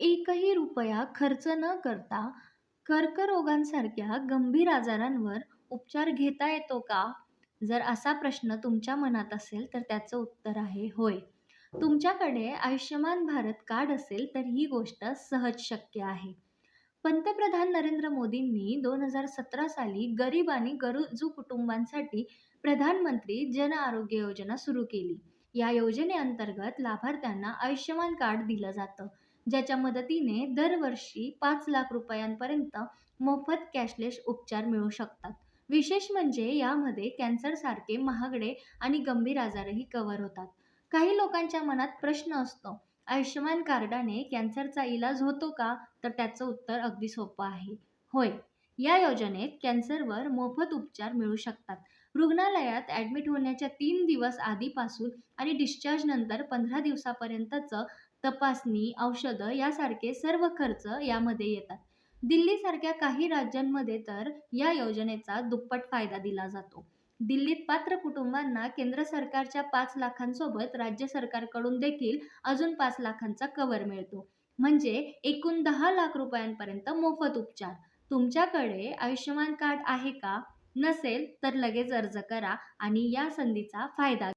एकही रुपया खर्च न करता कर्करोगासारख्या गंभीर आजारांवर उपचार घेता येतो का? जर असा प्रश्न तुमच्या मनात असेल, तर त्याचं उत्तर आहे होय. तुमच्याकडे आयुष्यमान भारत कार्ड असेल, तर ही गोष्ट सहज शक्य आहे. पंतप्रधान नरेंद्र मोदींनी 2017 साली गरीब आणि गरजू कुटुंबांसाठी प्रधानमंत्री जन आरोग्य योजना सुरू केली. या योजनेअंतर्गत लाभार्थ्यांना आयुष्यमान कार्ड दिलं जातं, ज्याच्या मदतीने दरवर्षी 5 लाख रुपयांपर्यंत मोफत कॅशलेस उपचार मिळू शकतात. विशेष म्हणजे यामध्ये कॅन्सरसारखे महागडे आणि गंभीर आजारही कव्हर होतात. काही लोकांच्या मनात प्रश्न असतो, आयुष्यमान कार्डाने कॅन्सरचा इलाज होतो का? तर त्याचं उत्तर अगदी सोपं आहे. होय. या योजनेत कॅन्सरवर मोफत उपचार मिळू शकतात. रुग्णालयात ॲडमिट होण्याच्या 3 दिवस आधीपासून आणि डिस्चार्ज नंतर 15 दिवसापर्यंतचं तपासणी, औषधं यासारखे सर्व खर्च यामध्ये येतात. दिल्लीसारख्या काही राज्यांमध्ये तर या योजनेचा दुप्पट फायदा दिला जातो. दिल्लीत पात्र कुटुंबांना केंद्र सरकारच्या 5 लाखांसोबत राज्य सरकारकडून देखील अजून 5 लाखांचा कव्हर मिळतो. म्हणजे एकूण 10 लाख रुपयांपर्यंत मोफत उपचार. तुमच्याकडे आयुष्यमान कार्ड आहे का? नसेल तर लगेच अर्ज करा आणि या संधीचा फायदा